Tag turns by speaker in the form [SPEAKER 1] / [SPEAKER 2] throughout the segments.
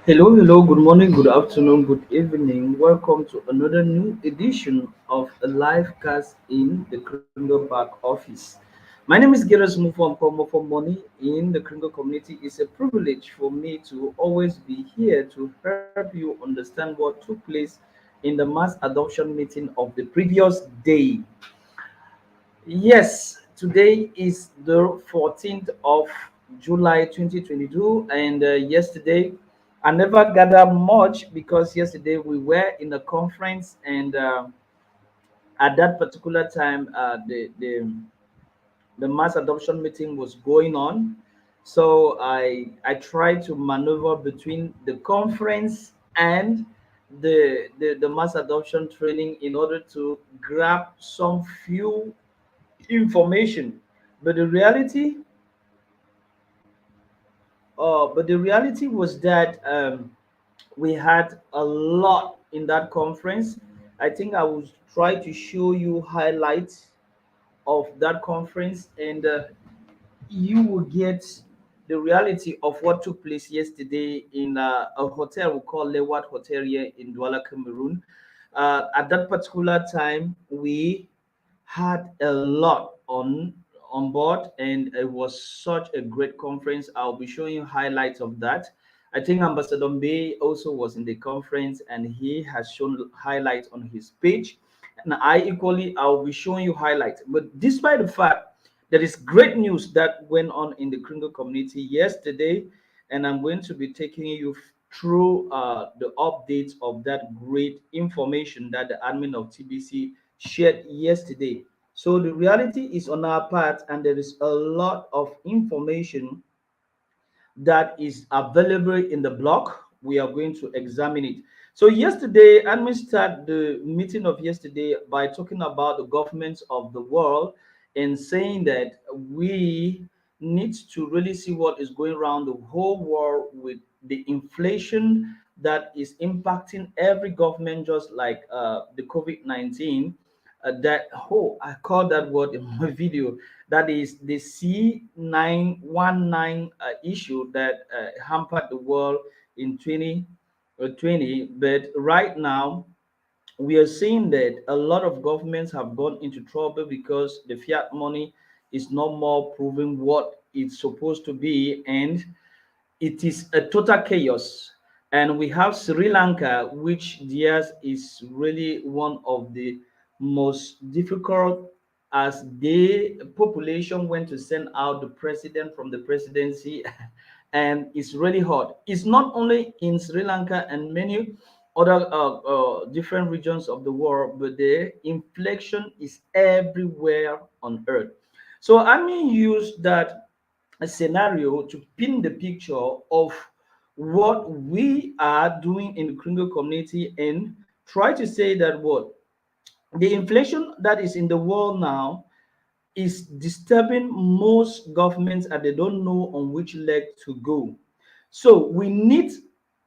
[SPEAKER 1] Hello, good morning, good afternoon, good evening. Welcome to another new edition of a live cast in the Kringle back office. My name is Geras Mufo for Money in the Kringle community. It's a privilege for me to always be here to help you understand what took place in the mass adoption meeting of the previous day. Yes, today is the 14th of July 2022, and yesterday I never gathered much because yesterday we were in a conference, and at that particular time, the mass adoption meeting was going on. So I tried to maneuver between the conference and the mass adoption training in order to grab some few information. But the reality, but the reality was that we had a lot in that conference. I think I will try to show you highlights of that conference, and you will get the reality of what took place yesterday in a hotel we call Lewat Hotel here in Douala, Cameroon. At that particular time, we had a lot on board, and it was such a great conference. I'll be showing you highlights of that. I think Ambassador Bay also was in the conference, and he has shown highlights on his page, and I'll be showing you highlights. But despite the fact there is great news that went on in the Kringle community yesterday, and I'm going to be taking you through the updates of that great information that the admin of TBC shared yesterday. So the reality is on our part, and there is a lot of information that is available in the blog. We are going to examine it. So yesterday, admin started the meeting of yesterday by talking about the governments of the world and saying that we need to really see what is going around the whole world with the inflation that is impacting every government, just like the COVID-19. I call that word in my video. That is the C919 issue that hampered the world in 2020. But right now, we are seeing that a lot of governments have gone into trouble because the fiat money is no more proving what it's supposed to be, and it is a total chaos. And we have Sri Lanka, which theirs is really one of the most difficult, as the population went to send out the president from the presidency, and it's really hard. It's not only in Sri Lanka and many other different regions of the world, but the inflation is everywhere on earth. So I mean, use that a scenario to paint the picture of what we are doing in the Kringle community, and try to say that what the inflation that is in the world now is disturbing most governments, and they don't know on which leg to go. So we need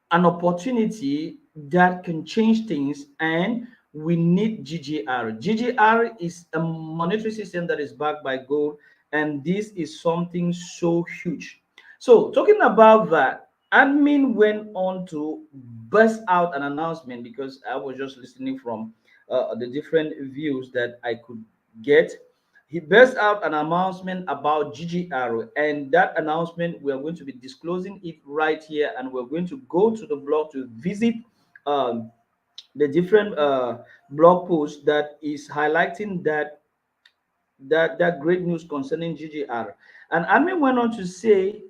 [SPEAKER 1] an opportunity that can change things, and we need GGR. GGR is a monetary system that is backed by gold, and this is something so huge. So talking about that, admin went on to burst out an announcement, because I was just listening from the different views that I could get. He burst out an announcement about GGR, and that announcement we are going to be disclosing it right here, and we're going to go to the blog to visit um, the different blog posts that is highlighting that great news concerning GGR. And Amin went on to say,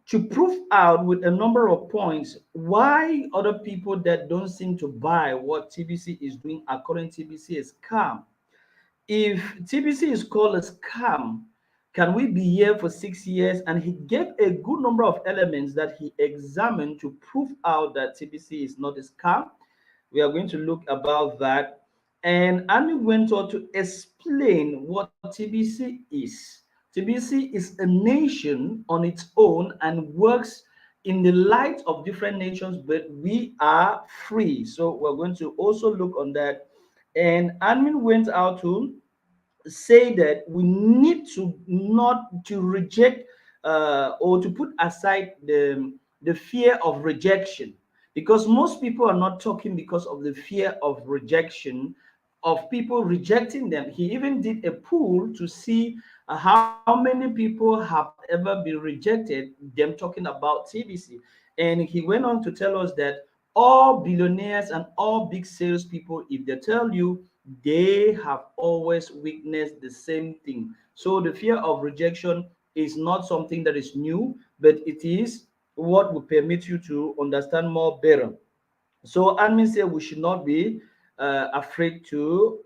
[SPEAKER 1] to prove out with a number of points why other people that don't seem to buy what TBC is doing, according to TBC, is scam. If TBC is called a scam, can we be here for 6 years? And he gave a good number of elements that he examined to prove out that TBC is not a scam. We are going to look about that. And Ami went on to explain what TBC is. TBC is a nation on its own and works in the light of different nations, but we are free. So we're going to also look on that. And admin went out to say that we need to not to reject or to put aside the fear of rejection, because most people are not talking because of the fear of rejection, of people rejecting them. He even did a poll to see how many people have ever been rejected, them talking about TBC. And he went on to tell us that all billionaires and all big salespeople, if they tell you, they have always witnessed the same thing. So the fear of rejection is not something that is new, but it is what will permit you to understand more better. So admin said we should not be afraid to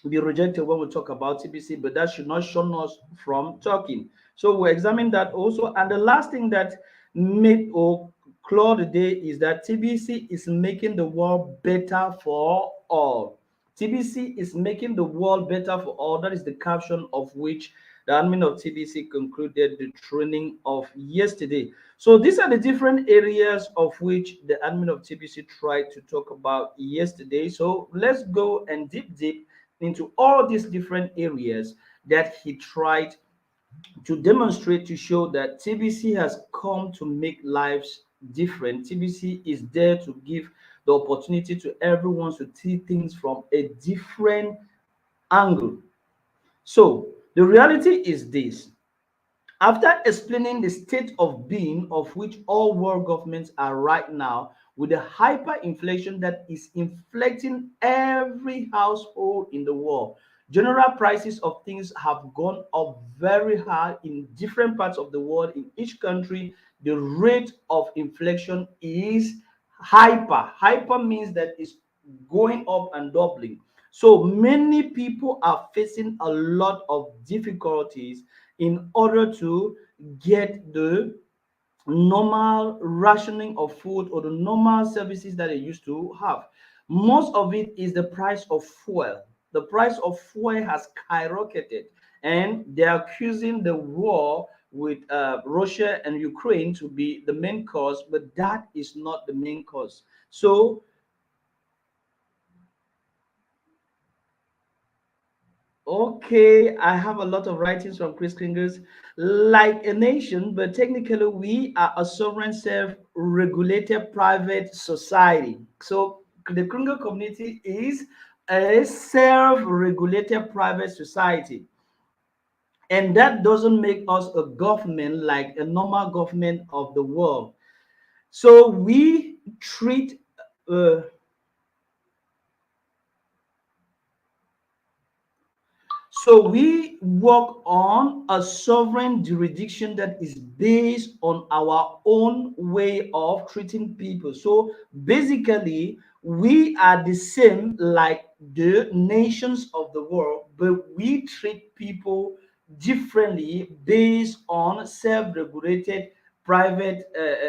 [SPEAKER 1] be rejected when we talk about TBC, but that should not shun us from talking. So we examine that also. And the last thing that made or Kluv Today is that TBC is making the world better for all. TBC is making the world better for all. That is the caption of which the admin of TBC concluded the training of yesterday. So these are the different areas of which the admin of TBC tried to talk about yesterday. So let's go and deep into all these different areas that he tried to demonstrate, to show that TBC has come to make lives different. TBC is there to give the opportunity to everyone to see things from a different angle. So the reality is this: after explaining the state of being of which all world governments are right now, with the hyperinflation that is inflecting every household in the world, general prices of things have gone up very high in different parts of the world. In each country, the rate of inflation is hyper. Hyper means that it's going up and doubling. So many people are facing a lot of difficulties in order to get the normal rationing of food or the normal services that they used to have. Most of it is the price of fuel. The price of fuel has skyrocketed, and they're accusing the war with Russia and Ukraine to be the main cause, but that is not the main cause. So okay, I have a lot of writings from Chris Kringles. Like a nation, but technically we are a sovereign, self-regulated private society. So the Kringle community is a self-regulated private society. And that doesn't make us a government like a normal government of the world. So we treat So we work on a sovereign jurisdiction that is based on our own way of treating people. So basically, we are the same like the nations of the world, but we treat people differently based on self-regulated private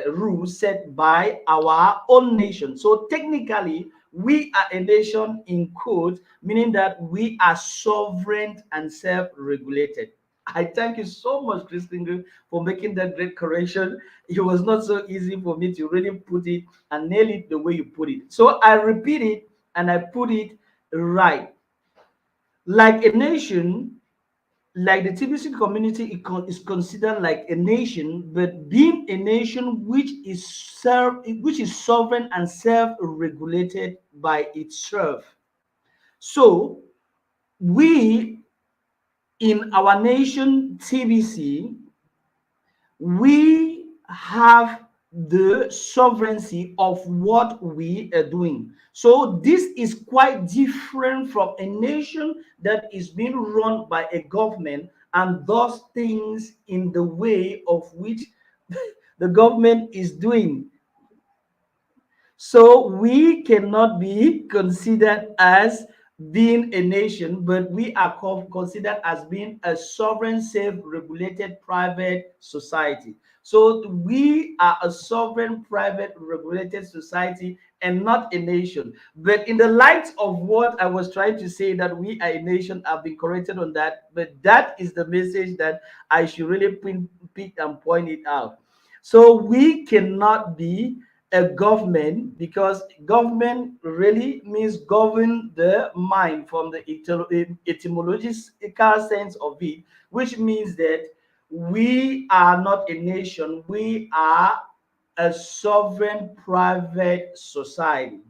[SPEAKER 1] rules set by our own nation. So technically, we are a nation in quote, meaning that we are sovereign and self-regulated. I thank you so much, Christine, for making that great correction. It was not so easy for me to really put it and nail it the way you put it. So I repeat it and I put it right. Like a nation, like the TBC community is considered like a nation, but being a nation which is sovereign and self-regulated by itself. So we in our nation TBC, we have the sovereignty of what we are doing. So this is quite different from a nation that is being run by a government and does things in the way of which the government is doing. So we cannot be considered as being a nation, but we are considered as being a sovereign, self-regulated private society. So we are a sovereign, private, regulated society and not a nation. But in the light of what I was trying to say, that we are a nation, I've been corrected on that. But that is the message that I should really pick and point it out. So we cannot be a government, because government really means govern the mind from the etymological sense of it, which means that we are not a nation, we are a sovereign private society,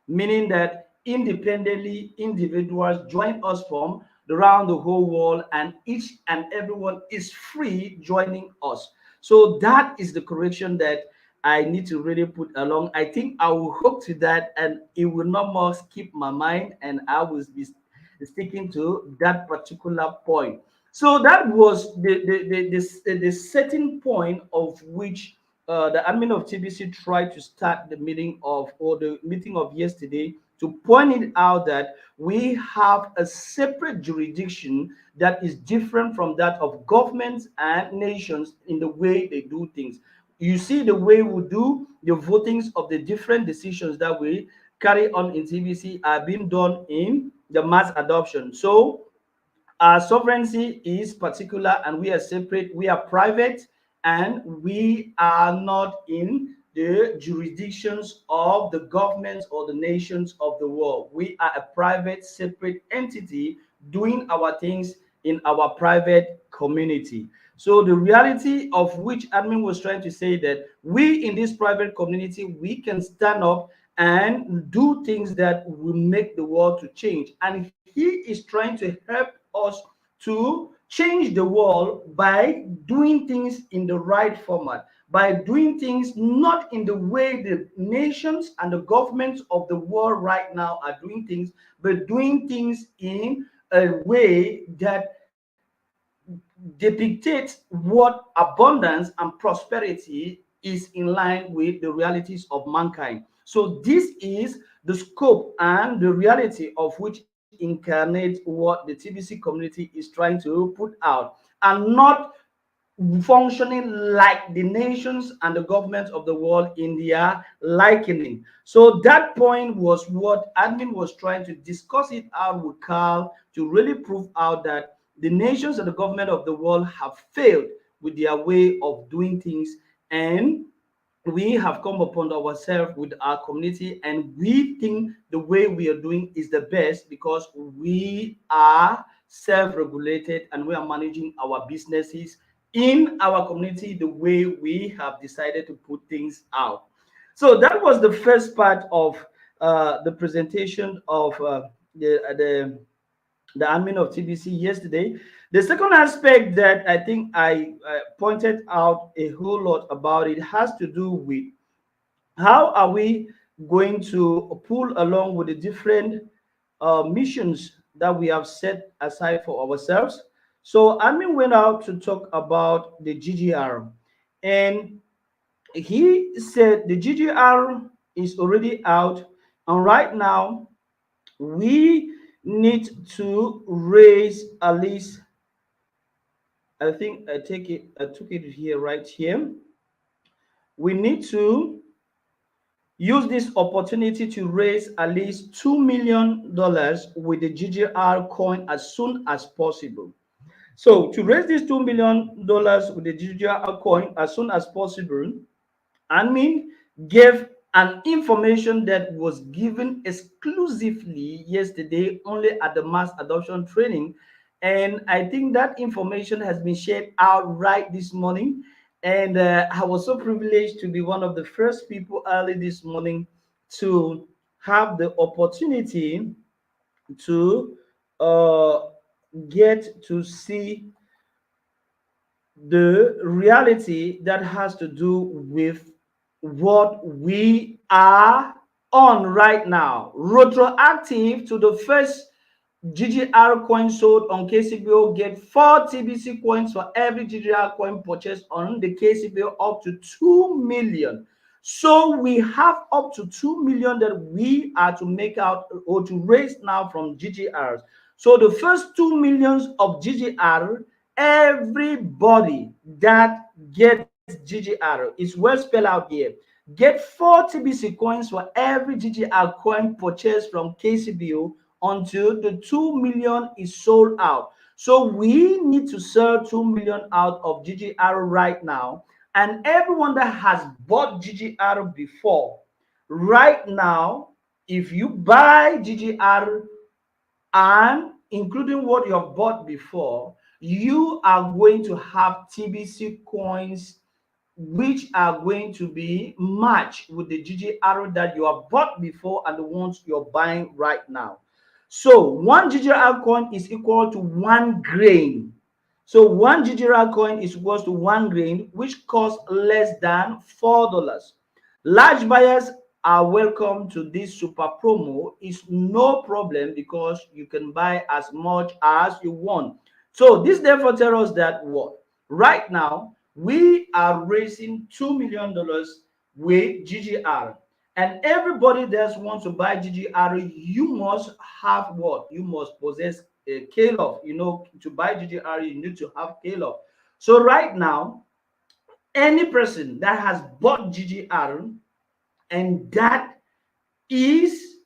[SPEAKER 1] meaning that independently individuals join us from around the whole world, and each and everyone is free joining us. So that is the correction that I need to really put along. I think I will hook to that, and it will not more skip my mind, and I will be sticking to that particular point. So that was the setting point of which the admin of TBC tried to start the meeting of, or the meeting of yesterday, to point it out that we have a separate jurisdiction that is different from that of governments and nations in the way they do things. You see, the way we do the votings of the different decisions that we carry on in TBC are being done in the mass adoption. So our sovereignty is particular and we are separate, we are private, and we are not in the jurisdictions of the governments or the nations of the world. We are a private, separate entity doing our things in our private community. So the reality of which admin was trying to say that we in this private community, we can stand up and do things that will make the world to change. And he is trying to help us to change the world by doing things in the right format, by doing things not in the way the nations and the governments of the world right now are doing things, but doing things in a way that depicts what abundance and prosperity is in line with the realities of mankind. So this is the scope and the reality of which incarnates what the TBC community is trying to put out, and not functioning like the nations and the governments of the world in their likening. So that point was what admin was trying to discuss it out with Carl, to really prove out that the nations and the government of the world have failed with their way of doing things, and we have come upon ourselves with our community, and we think the way we are doing is the best because we are self-regulated and we are managing our businesses in our community the way we have decided to put things out. So that was the first part of the presentation of the admin of TBC yesterday. The second aspect that I think I pointed out a whole lot about, it has to do with how are we going to pull along with the different missions that we have set aside for ourselves. So admin went out to talk about the GGR, and he said the GGR is already out, and right now we need to raise at least, I think I took it here, right here. We need to use this opportunity to raise at least $2 million with the GGR coin as soon as possible. So to raise this $2 million with the GGR coin as soon as possible, admin gave an information that was given exclusively yesterday only at the mass adoption training, and I think that information has been shared out right this morning. And I was so privileged to be one of the first people early this morning to have the opportunity to uh, get to see the reality that has to do with what we are on right now, retroactive to the first GGR coin sold on KCBO. Get 4 TBC coins for every GGR coin purchased on the KCBO, up to 2 million. So we have up to 2 million that we are to make out or to raise now from GGRs. So the first 2 millions of GGR, everybody that gets GGR, is well spelled out here, get 4 TBC coins for every GGR coin purchased from KCBO until the 2 million is sold out. So we need to sell 2 million out of GGR right now. And everyone that has bought GGR before, right now, if you buy GGR and including what you have bought before, you are going to have TBC coins which are going to be matched with the GGR that you have bought before and the ones you're buying right now. So one GGR coin is equal to 1 grain. So one GGR coin is equal to 1 grain, which costs less than $4. Large buyers are welcome to this super promo. It's no problem because you can buy as much as you want. So this therefore tells us that what? Right now, we are raising $2 million with GGR. And everybody that wants to buy GGR, you must have what? You must possess a KLUV. You know, to buy GGR, you need to have KLUV. So right now, any person that has bought GGR and that is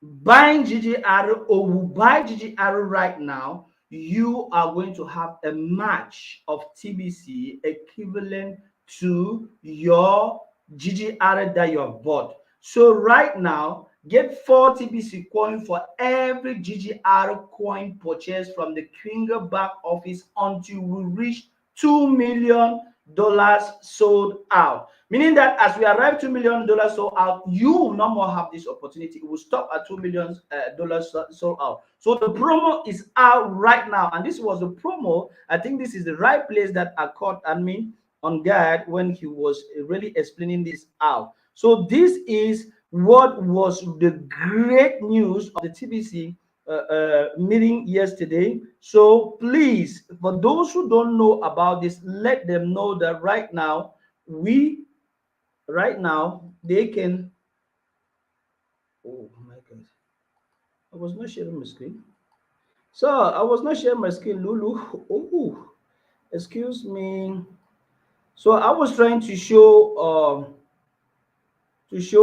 [SPEAKER 1] buying GGR or will buy GGR right now, you are going to have a match of TBC equivalent to your GGR that you have bought. So right now, get 4 TBC coin for every GGR coin purchased from the Kringer back office until we reach $2 million sold out. Meaning that as we arrive $2 million sold out, you will no more have this opportunity. It will stop at $2 million sold out. So the promo is out right now, and this was the promo. I think this is the right place that I caught admin on guard when he was really explaining this out. So this is what was the great news of the TBC meeting yesterday. So please, for those who don't know about this, let them know that right now they can. Oh my god, I was not sharing my screen. So I was not sharing my screen, Lulu. Oh, excuse me. So I was trying to show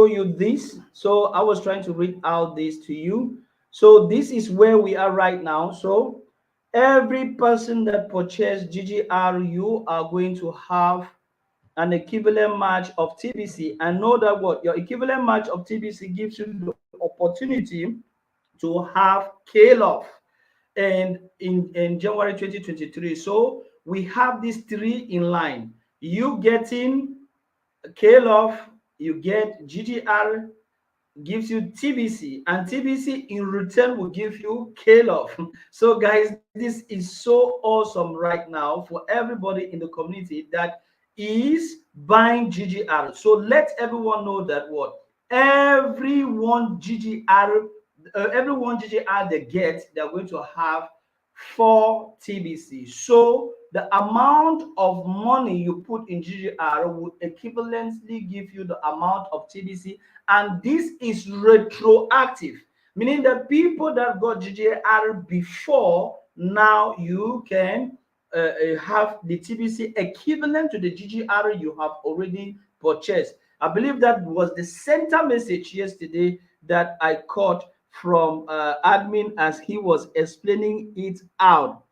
[SPEAKER 1] you this. So I was trying to read out this to you. So this is where we are right now. So every person that purchased GGR, you are going to have an equivalent match of TBC. And know that what your equivalent match of TBC gives you the opportunity to have KLUV and in January 2023. So we have these three in line. You getting KLUV, you get GGR, gives you TBC, and TBC in return will give you KLUV. So guys, this is so awesome right now for everybody in the community that is buying GGR. So let everyone know that what everyone GGR everyone GGR they get, they're going to have 4 TBC. So the amount of money you put in GGR will equivalently give you the amount of TBC, and this is retroactive, meaning that people that got GGR before, now you can have the TBC equivalent to the GGR you have already purchased. I believe that was the center message yesterday that I caught from admin as he was explaining it out.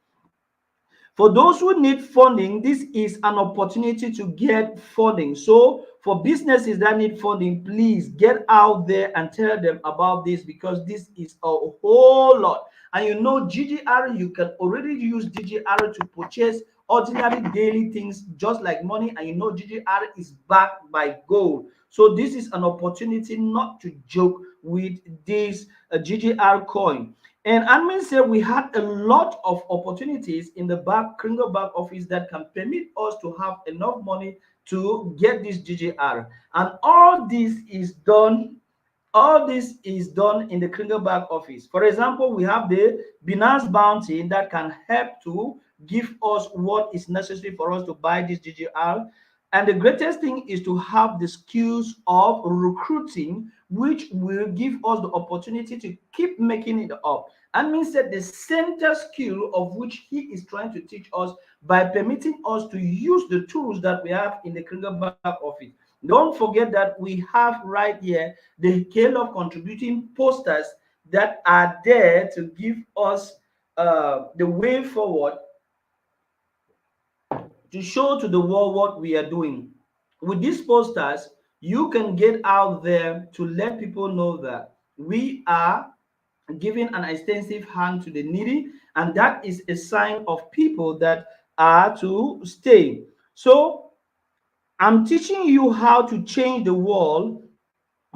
[SPEAKER 1] For those who need funding, this is an opportunity to get funding. So for businesses that need funding, please get out there and tell them about this, because this is a whole lot. And you know, GGR, you can already use GGR to purchase ordinary daily things just like money. And you know, GGR is backed by gold. So this is an opportunity not to joke with this GGR coin. And admin said we had a lot of opportunities in the Kringer back office that can permit us to have enough money to get this GGR. And all this is done in the Kringer back office. For example, we have the Binance bounty that can help to give us what is necessary for us to buy this GGR. And the greatest thing is to have the skills of recruiting, which will give us the opportunity to keep making it up. And means that the center skill of which he is trying to teach us by permitting us to use the tools that we have in the Kringer back office. Don't forget that we have right here the KLUV contributing posters that are there to give us the way forward, to show to the world what we are doing. With these posters, you can get out there to let people know that we are giving an extensive hand to the needy, and that is a sign of people that are to stay. So I'm teaching you how to change the world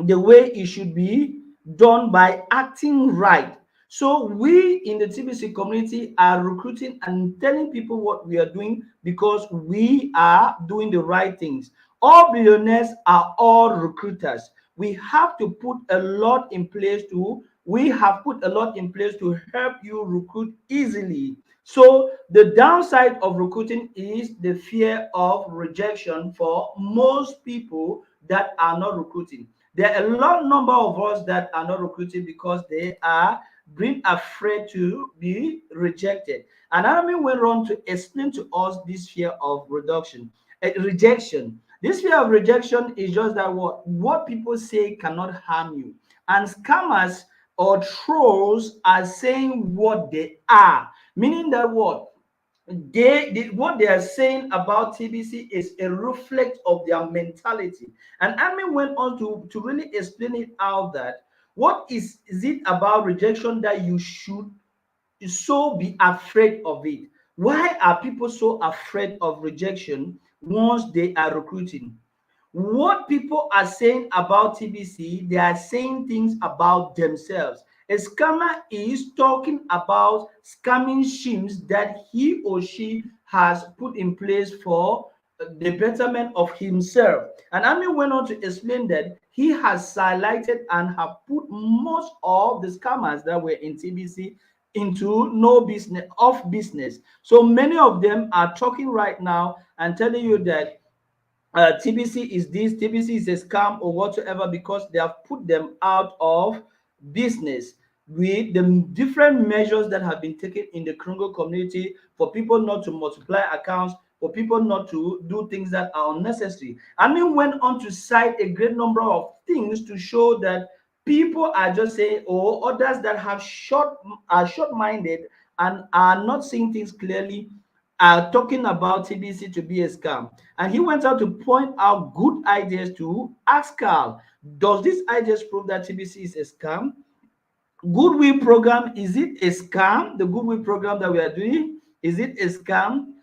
[SPEAKER 1] the way it should be done by acting right. So we in the TBC community are recruiting and telling people what we are doing because we are doing the right things. All billionaires are all recruiters. We have put a lot in place to help you recruit easily. So the downside of recruiting is the fear of rejection for most people that are not recruiting. There are a lot number of us that are not recruiting because they are being afraid to be rejected. And Armin went on to explain to us this fear of rejection. This fear of rejection is just that what people say cannot harm you. And scammers or trolls are saying what they are, meaning that what they are saying about TBC is a reflect of their mentality. And Armin went on to really explain it out that what is it about rejection that you should so be afraid of it? Why are people so afraid of rejection once they are recruiting? What people are saying about TBC, they are saying things about themselves. A scammer is talking about scamming schemes that he or she has put in place for the betterment of himself. And Ami went on to explain that he has highlighted and have put most of the scammers that were in TBC into no business, off business. So many of them are talking right now and telling you that TBC is this, TBC is a scam or whatsoever because they have put them out of business with the different measures that have been taken in the Kringle community for people not to multiply accounts, for people not to do things that are unnecessary. I mean, went on to cite a great number of things to show that people are just saying, or others that are short-minded and are not seeing things clearly are talking about TBC to be a scam. And he went out to point out good ideas to ask Carl, does these ideas prove that TBC is a scam? Goodwill program, is it a scam? The goodwill program that we are doing, is it a scam?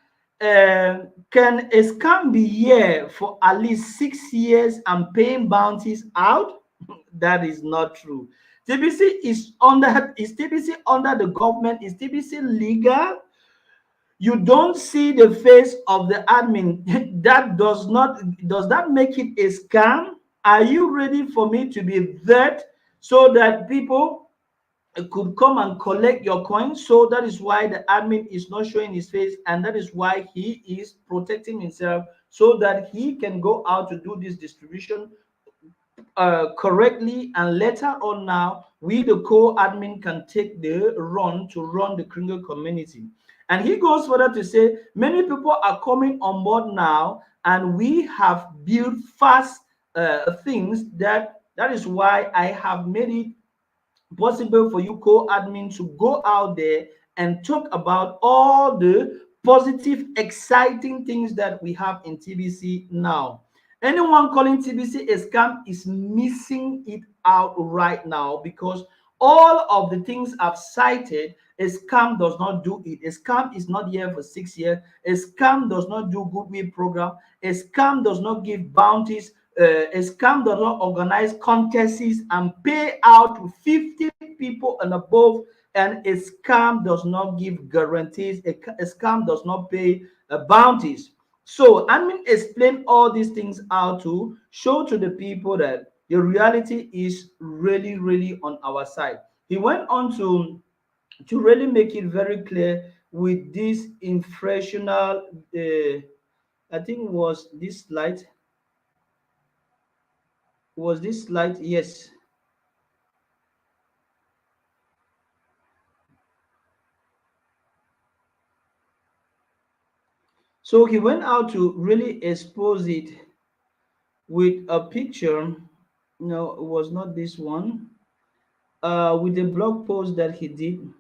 [SPEAKER 1] Can a scam be here for at least 6 years and paying bounties out? That is not true. TBC is TBC under the government? Is TBC legal? You don't see the face of the admin. Does that make it a scam? Are you ready for me to be that so that people could come and collect your coins? So that is why the admin is not showing his face, and that is why he is protecting himself so that he can go out to do this distribution correctly, and later on now we the co-admin can take the run to run the Kringle community. And he goes further to say many people are coming on board now and we have built fast things that is why I have made it possible for you co-admin to go out there and talk about all the positive exciting things that we have in TBC now. Anyone calling TBC a scam is missing it out right now, because all of the things I've cited, a scam does not do it. A scam is not here for 6 years. A scam does not do goodwill program. A scam does not give bounties. A scam does not organize contests and pay out to 50 people and above. And a scam does not give guarantees. A scam does not pay bounties. So admin explain all these things out to show to the people that the reality is really, really on our side. He went on to really make it very clear with this inflational, I think was this slide. Was this slide? Yes. So he went out to really expose it with a picture. No, it was not this one. With the blog post that he did.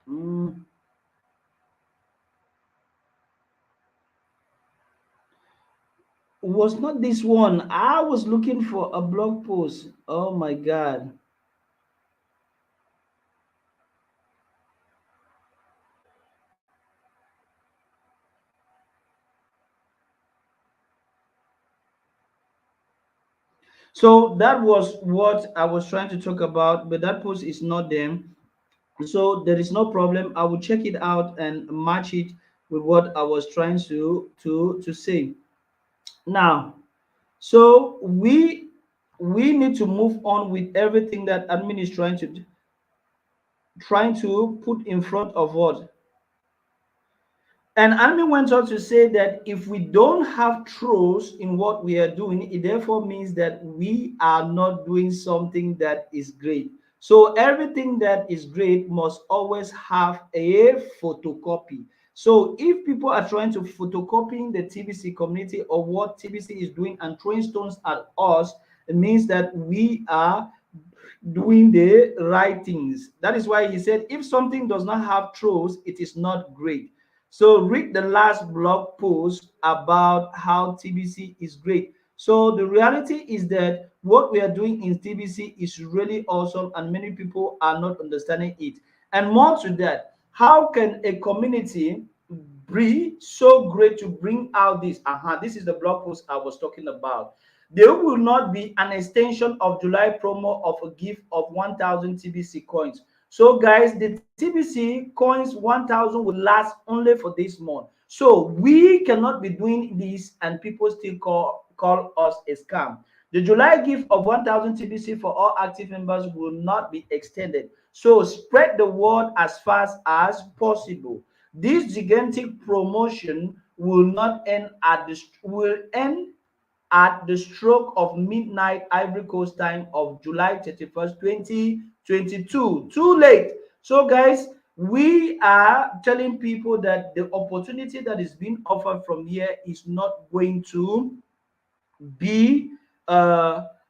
[SPEAKER 1] Mm, was not this one. I was looking for a blog post. Oh my God. So that was what I was trying to talk about, but that post is not there. So there is no problem. I will check it out and match it with what I was trying to say. Now, so we need to move on with everything that admin is trying to put in front of us. And Anime went on to say that if we don't have trust in what we are doing, it therefore means that we are not doing something that is great. So everything that is great must always have a photocopy. So if people are trying to photocopy the TBC community or what TBC is doing and throwing stones at us, it means that we are doing the right things. That is why he said, if something does not have trust, it is not great. So read the last blog post about how TBC is great. So the reality is that what we are doing in TBC is really awesome, and many people are not understanding it. And more to that, how can a community be so great to bring out this? This is the blog post I was talking about. There will not be an extension of July promo of a gift of 1,000 TBC coins. So, guys, the TBC coins 1,000 will last only for this month. So, we cannot be doing this and people still call us a scam. The July gift of 1,000 TBC for all active members will not be extended. So, spread the word as fast as possible. This gigantic promotion will not end at the will end at the stroke of midnight Ivory Coast time of July 31st, 2022. Too late. So, guys, we are telling people that the opportunity that is being offered from here is not going to be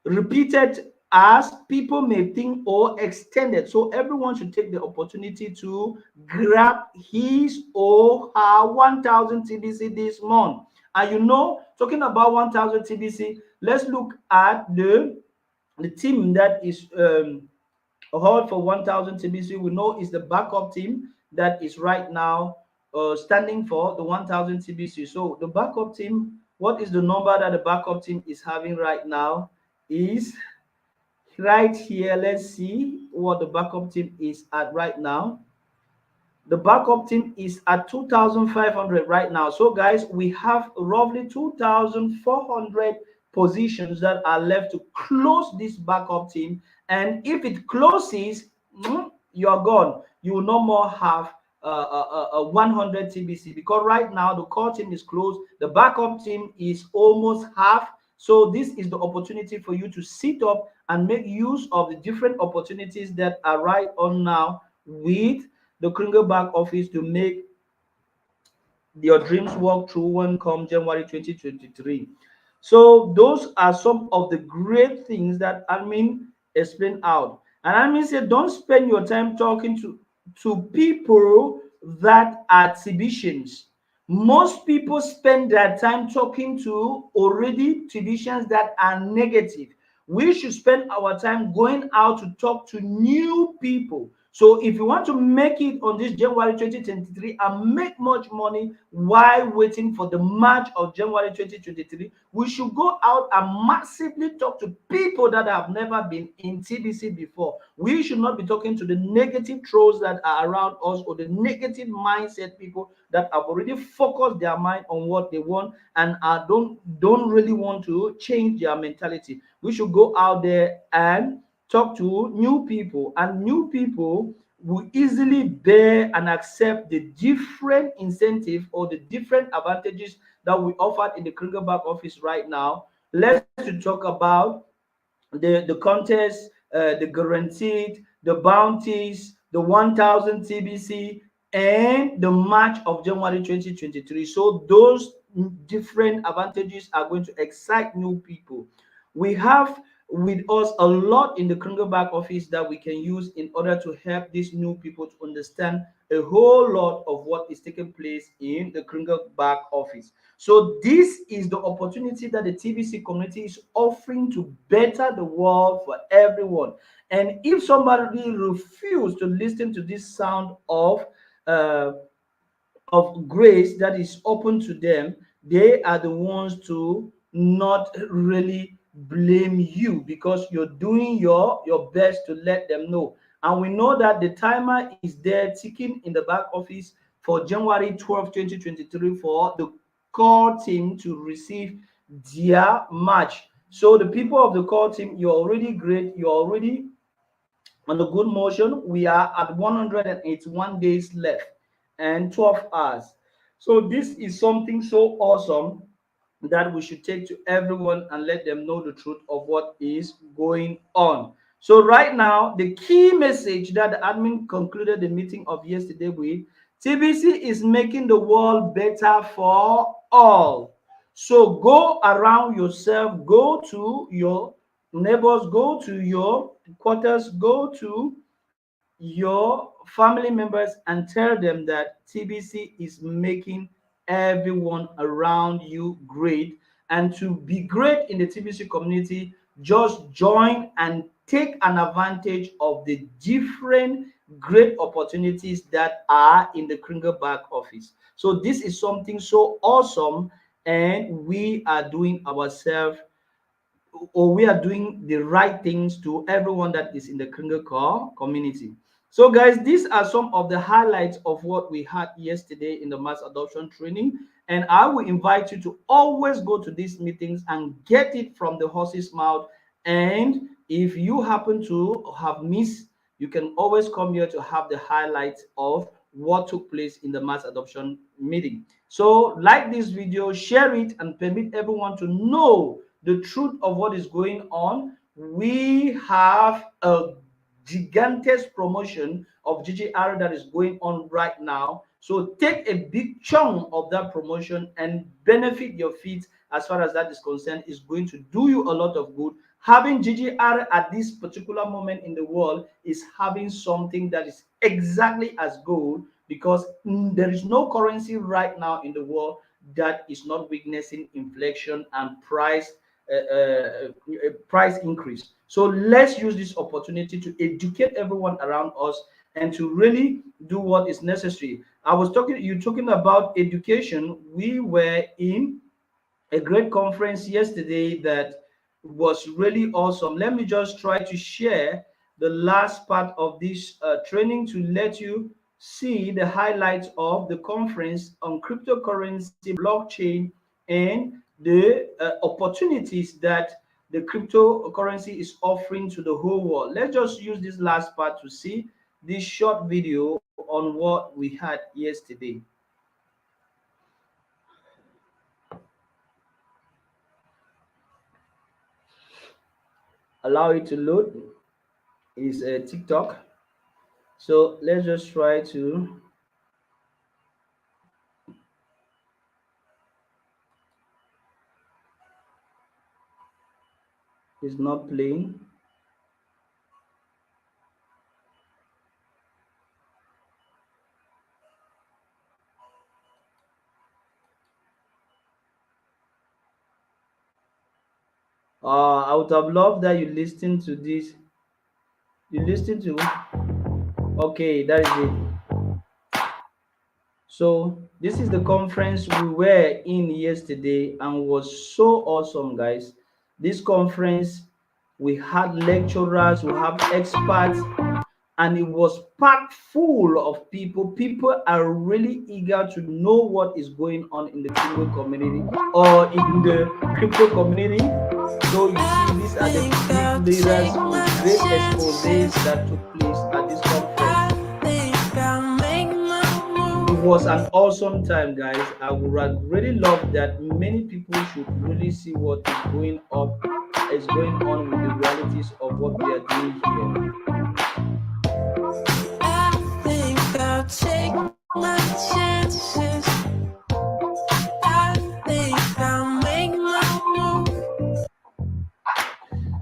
[SPEAKER 1] repeated as people may think or extended. So everyone should take the opportunity to grab his or her 1,000 TBC this month. And talking about 1,000 TBC, let's look at the team that is hold for 1,000 TBC. We know is the backup team that is right now standing for the 1,000 TBC. So the backup team, what is the number that the backup team is having right now? Is right here. Let's see what the backup team is at right now. The backup team is at 2,500 right now. So, guys, we have roughly 2,400 positions that are left to close this backup team. And if it closes, you're gone. You will no more have 100 TBC, because right now the core team is closed. The backup team is almost half. So this is the opportunity for you to sit up and make use of the different opportunities that are right on now with the Kringle back office to make your dreams walk through when come January 2023. So those are some of the great things that admin explained out. And admin said, don't spend your time talking to people that are exhibitions. Most people spend their time talking to already exhibitions that are negative. We should spend our time going out to talk to new people. So if you want to make it on this January 2023 and make much money while waiting for the March of January 2023, we should go out and massively talk to people that have never been in TBC before. We should not be talking to the negative trolls that are around us or the negative mindset people that have already focused their mind on what they want and don't really want to change their mentality. We should go out there and talk to new people, and new people will easily bear and accept the different incentive or the different advantages that we offered in the Kringle back office right now. Let's to talk about the contest, the guaranteed, the bounties, the 1,000 TBC, and the March of January 2023. So those different advantages are going to excite new people. We have with us a lot in the Kringle back office that we can use in order to help these new people to understand a whole lot of what is taking place in the Kringle back office. So this is the opportunity that the TBC community is offering to better the world for everyone. And if somebody refuses to listen to this sound uh, of grace that is open to them, they are the ones to not really blame you because you're doing your best to let them know. And we know that the timer is there ticking in the back office for January 12, 2023 for the core team to receive their match. So the people of the core team, you're already great. You're already on a good motion. We are at 181 days left and 12 hours. So this is something so awesome that we should take to everyone and let them know the truth of what is going on. So right now, the key message that the admin concluded the meeting of yesterday with: TBC is making the world better for all. So go around yourself, go to your neighbors, go to your quarters, go to your family members and tell them that TBC is making everyone around you great. And to be great in the TBC community, just join and take an advantage of the different great opportunities that are in the Kringer back office. So this is something so awesome, and we are doing ourselves, or we are doing the right things to everyone that is in the Kringer core community. So, guys, these are some of the highlights of what we had yesterday in the mass adoption training. And I will invite you to always go to these meetings and get it from the horse's mouth. And if you happen to have missed, you can always come here to have the highlights of what took place in the mass adoption meeting. So, like this video, share it, and permit everyone to know the truth of what is going on. We have a gigantic promotion of GGR that is going on right now. So take a big chunk of that promotion and benefit your feet. As far as that is concerned, is going to do you a lot of good. Having GGR at this particular moment in the world is having something that is exactly as gold, because there is no currency right now in the world that is not witnessing inflation and price increase. So let's use this opportunity to educate everyone around us and to really do what is necessary. I was talking about education. We were in a great conference yesterday that was really awesome. Let me just try to share the last part of this training to let you see the highlights of the conference on cryptocurrency, blockchain, and the opportunities that the cryptocurrency is offering to the whole world. Let's just use this last part to see this short video on what we had yesterday. Allow it to load. Is a TikTok. So let's just try to. It's not playing. I would have loved that you listen to this. You listen to. Okay, that is it. So this is the conference we were in yesterday and was so awesome, guys. This conference, we had lecturers, we have experts, and it was packed full of people. People are really eager to know what is going on in the crypto community or in the crypto community. So you see, these are the big leaders with great exposes that took place at this conference. It was an awesome time, guys. I would really love that many people should really see what is going on with the realities of what we are doing here. I think I'll take my chances. I think I'll make my move.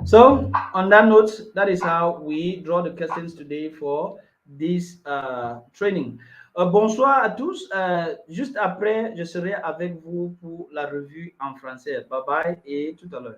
[SPEAKER 1] So, on that note, that is how we draw the curtains today for this training. Bonsoir à tous. Juste après, je serai avec vous pour la revue en français. Bye bye et tout à l'heure.